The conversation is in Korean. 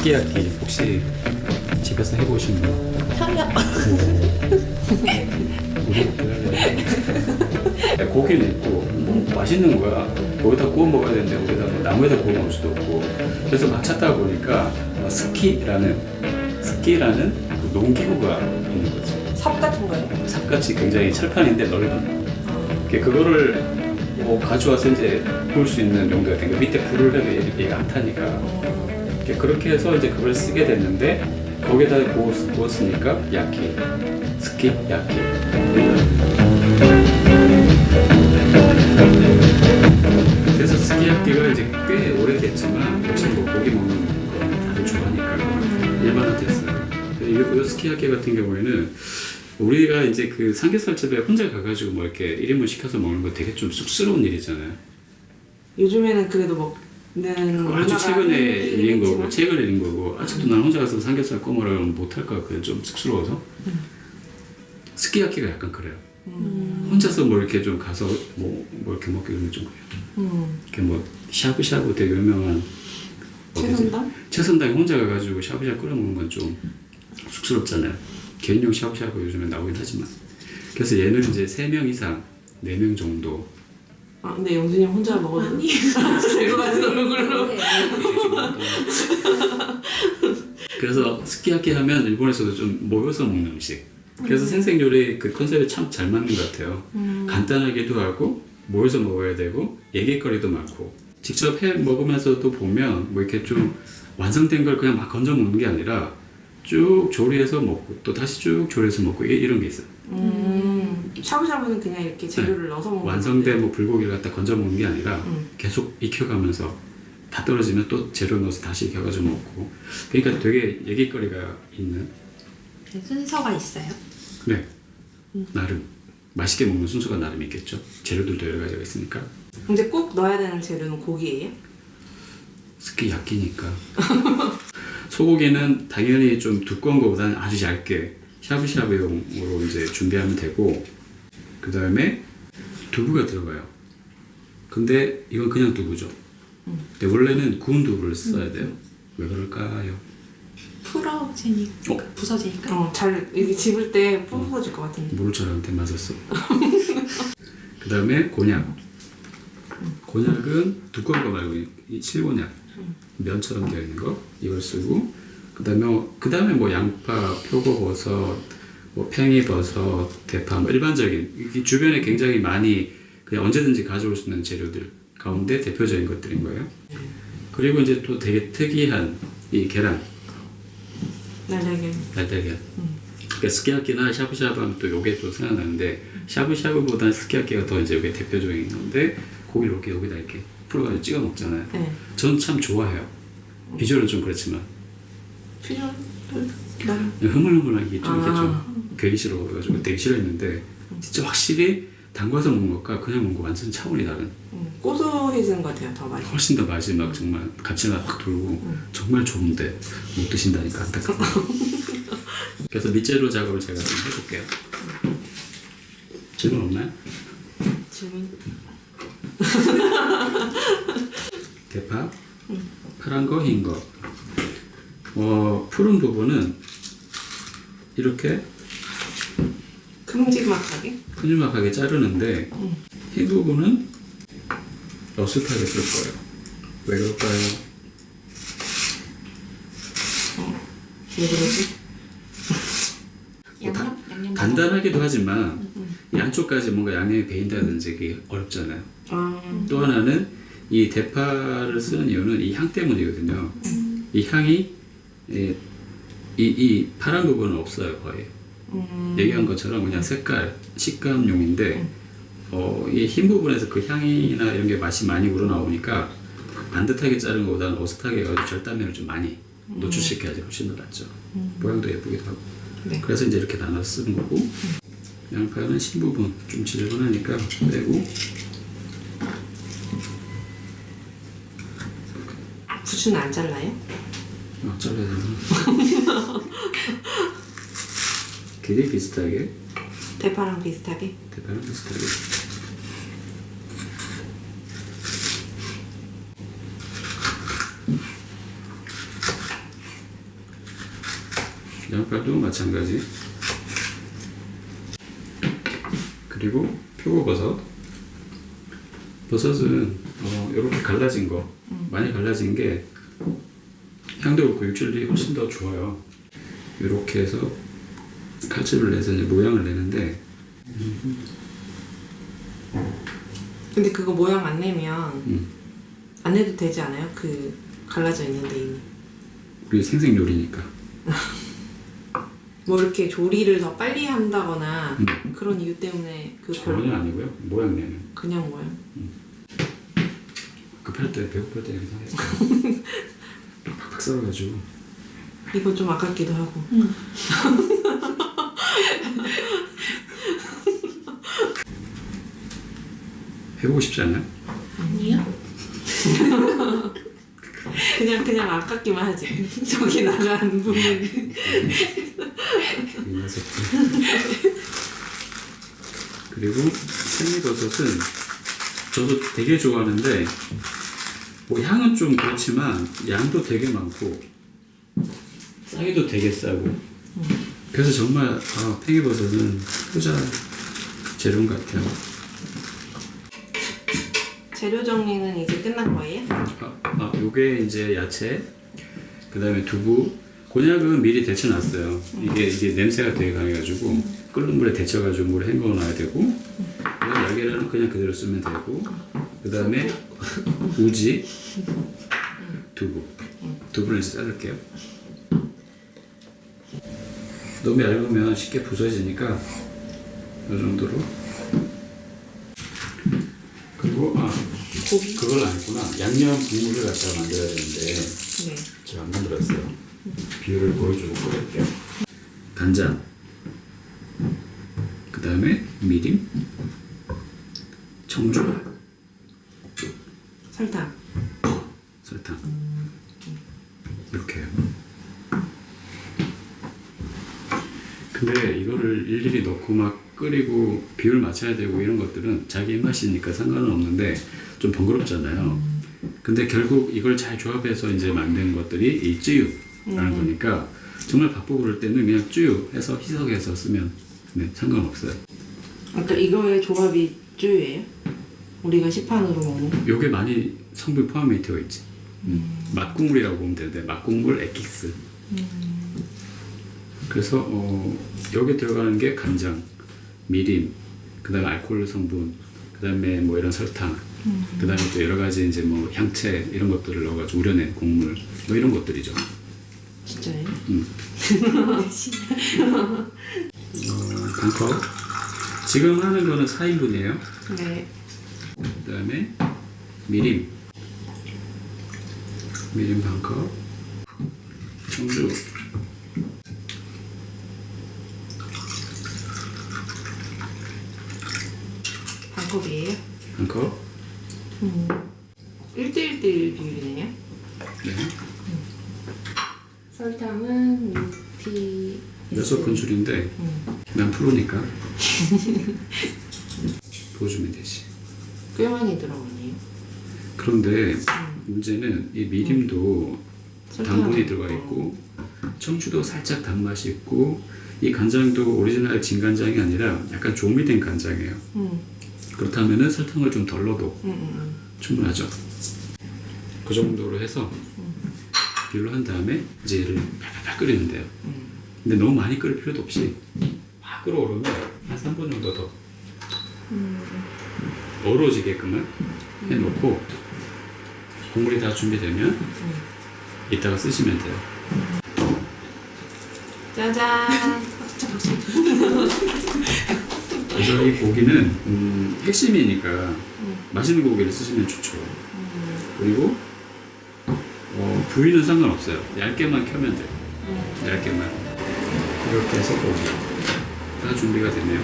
스키야키 혹시 집에서 해보신 분? 저요. 우리 고기는 있고 뭐 맛있는 거야. 거기다 구워 먹어야 되는데 우리가 뭐 나무에다 구워 먹을 수도 없고 그래서 막 찾다 보니까 스키라는 그 농기구가 있는 거지. 삽 같은 거요? 삽같이 굉장히 철판인데 넓은. 그거를 뭐 가져와서 이제 구울 수 있는 용도가 된 거. 밑에 불을 해도 얘가 안 타니까. 그렇게 해서 이제 그걸 쓰게 됐는데 거기에다 구웠으니까 야키, 스키 야키. 그래서 스키야키가 이제 꽤 오래됐지만 역시 뭐 고기 먹는 거 다들 좋아하니까 일반화됐어요. 이 스키야키 같은 경우에는 우리가 이제 그 삼겹살집에 혼자 가가지고 뭐 이렇게 1인분 시켜서 먹는 거 되게 좀 쑥스러운 일이잖아요. 요즘에는 그래도 먹는 아주 최근에 일인 거고, 있지만. 최근에 일인 거고, 아직도 난 혼자 가서 삼겹살 꺼먹으려면 못할 것 같아요. 좀 쑥스러워서. 스키야키가 약간 그래요. 혼자서 뭐 이렇게 좀 가서 뭐 이렇게 먹기 좀 그래요. 이렇게 뭐 샤브샤브 되게 유명한 최선당? 최선당에 혼자 가가지고 샤브샤브 끓여 먹는 건 좀 쑥스럽잖아요. 개인용 샤브샤브 요즘에 나오긴 하지만. 그래서 얘는 이제 3명 이상, 4명 정도. 아 근데 영준이 혼자 먹어도 아니. 제가 가진 얼굴로. 그래서 스키야키 하면 일본에서도 좀 모여서 먹는 음식. 그래서 생생요리 그 컨셉에 참 잘 맞는 것 같아요. 간단하기도 하고 모여서 먹어야 되고 얘기거리도 많고 직접 해 먹으면서도 보면 뭐 이렇게 좀 완성된 걸 그냥 막 건져 먹는 게 아니라 쭉 조리해서 먹고 또 다시 쭉 조리해서 먹고 이런 게 있어요. 샤브샤브는 그냥 이렇게 재료를 넣어서 먹는 완성된 뭐 불고기를 갖다 건져 먹는 게 아니라 계속 익혀가면서 다 떨어지면 또 재료 넣어서 다시 익혀가지고 먹고 그러니까 되게 얘기거리가 있는 순서가 있어요? 네 나름 맛있게 먹는 순서가 나름 있겠죠. 재료들도 여러 가지가 있으니까. 근데 꼭 넣어야 되는 재료는 고기예요? 스키야키니까 소고기는 당연히 좀 두꺼운 것보다는 아주 얇게 샤브샤브용으로 이제 준비하면 되고 그 다음에 두부가 들어가요. 근데 이건 그냥 두부죠. 근데 원래는 구운 두부를 써야 돼요. 왜 그럴까요? 풀어지니까 부서지니까. 잘 이렇게 집을 때 부서질 것 같은데. 모를 줄 알았는데 맞았어. 그 다음에 곤약. 곤약은 두꺼운 거 말고 이 실곤약 면처럼 되어 있는 거 이걸 쓰고 그 다음에 뭐 양파, 표고버섯, 뭐 팽이버섯, 대파 뭐 일반적인 이 주변에 굉장히 많이 그냥 언제든지 가져올 수 있는 재료들 가운데 대표적인 것들인 거예요. 그리고 이제 또 되게 특이한 이 계란 날달걀. 그러니까 스키야키나 샤브샤브 하면 또 요게 또 생각나는데 샤브샤브보다는 스키야키가 더 이제 요게 대표적인 건데 고기를 이렇게 여기다 이렇게 풀어가지고 찍어 먹잖아요. 네. 전 참 좋아해요. 비주얼은 좀 그렇지만 필요 나름. 흐물흐물한 게 좀 이렇게 좀 되게 싫어가지고 되게 싫어했는데 진짜 확실히 담가서 먹는 것과 그냥 먹는 거 완전 차원이 다른 고소해지는 것 같아요. 더 맛이. 훨씬 더 맛이 막 정말 감칠맛 확 돌고 정말 좋은데 못 드신다니까 안타깝다. 그래서 밑재료 작업을 제가 좀 해볼게요. 질문 없나요? 질문. 대파, 파란 거, 흰 거. 푸른 부분은 이렇게 큼직막하게. 큼직하게 자르는데 흰 부분은 어슷하게 쓸 거예요. 왜 그럴까요? 왜 그러지? 양념 간단하기도 하지만 이 안쪽까지 뭔가 양념이 배인다든지 그게 어렵잖아요. 또 하나는 이 대파를 쓰는 이유는 이 향 때문이거든요. 이 향이 이 파란 부분은 없어요 거의. 얘기한 것처럼 그냥 색깔, 식감용인데 이 흰 부분에서 그 향이나 이런 게 맛이 많이 우러나오니까 반듯하게 자른 것보다는 어슷하게 해가지고 절단면을 좀 많이 노출시켜야지 훨씬 더 낫죠. 모양도 예쁘기도 하고. 네. 그래서 이제 이렇게 나눠서 쓰는 거고 양파는 흰 부분 좀 지저분하니까 빼고 부추는 안 잘라요? 잘라야 되나? 길이 비슷하게 대파랑 비슷하게? 대파랑 비슷하게 양파도 마찬가지. 그리고 표고버섯. 버섯은 이렇게 갈라진 거, 많이 갈라진 게 향도 그렇고 육질이 훨씬 더 좋아요. 이렇게 해서 칼집을 내서 이제 모양을 내는데, 근데 그거 모양 안 내면 안 내도 되지 않아요? 그 갈라져 있는데 이미. 우리 생생 요리니까. 뭐 이렇게 조리를 더 빨리 한다거나 그런 이유 때문에 그 전혀 아니고요. 모양 내는. 그냥 모양. 급할 때, 배고플 때 이렇게 하겠어요. 팍팍 썰어가지고. 이거 좀 아깝기도 하고. 해보고 싶지 않아요? 아니요. 그냥 아깝기만 하지. 저기 나가는 부분. 이 녀석들. 그리고 생이버섯은 저도 되게 좋아하는데 뭐 향은 좀 그렇지만 양도 되게 많고 싸기도 되게 싸고 그래서 정말 팽이버섯은 효자 재료인 것 같아요. 재료 정리는 이제 끝난 거예요? 요게 이제 야채, 그 다음에 두부, 곤약은 미리 데쳐놨어요. 이게 냄새가 되게 강해가지고 끓는 물에 데쳐가지고 물에 헹궈놔야 되고, 그다음 날계란은 그냥 그대로 쓰면 되고, 그 다음에 우지, 두부를 이제 자를게요. 너무 얇으면 쉽게 부서지니까 이 정도로. 그리고 고기? 그걸 안 했구나. 양념 국물을 갖다가 만들어야 되는데 네. 제가 안 만들었어요. 비율을 보여주고 끓일게요. 간장, 그 다음에 미림, 청주, 설탕. 이렇게 해요. 근데 이거를 일일이 넣고 막 끓이고 비율 맞춰야 되고 이런 것들은 자기 입맛이니까 상관은 없는데 좀 번거롭잖아요. 근데 결국 이걸 잘 조합해서 이제 만든 것들이 이 쯔유라는 거니까 정말 바쁘고 그럴 때는 그냥 쯔유 해서 희석해서 쓰면 상관없어요. 그러니까 이거의 조합이 쯔유예요? 우리가 시판으로 먹는? 요게 많이 성분 포함이 되어 있지. 맛국물이라고 보면 되는데 맛국물 에킥스. 그래서 여기 들어가는 게 간장, 미림, 그다음에 알코올 성분, 그다음에 뭐 이런 설탕, 그다음에 또 여러 가지 이제 뭐 향채 이런 것들을 넣어가지고 우려낸 곡물 뭐 이런 것들이죠. 진짜요? 반컵. 지금 하는 거는 4인분이에요. 네. 그다음에 미림 반컵, 청주 반컵이에요? 반컵. 1대1대1 비율이네요? 네. 설탕은 민티 6큰술인데 난 프로니까 보여주면 되지. 꽤 많이 들어가네요. 그런데 문제는 이 미림도 당분이 들어가 설탕. 있고 청주도 살짝 단맛이 있고 이 간장도 오리지널 진간장이 아니라 약간 조미된 간장이에요. 그렇다면은 설탕을 좀 덜 넣어도 충분하죠. 그 정도로 해서 비율로 한 다음에 이제 얘를 팔팔 끓이면 돼요. 근데 너무 많이 끓일 필요도 없이 확 끓어오르면 한 3분 정도 더 어우러지게끔만 해놓고 국물이 다 준비되면 이따가 쓰시면 돼요. 짜잔. 그래서 이 고기는 핵심이니까 맛있는 고기를 쓰시면 좋죠. 그리고 부위는 상관없어요. 얇게만 켜면 돼요. 얇게만. 이렇게 해서 고기 다 준비가 되네요.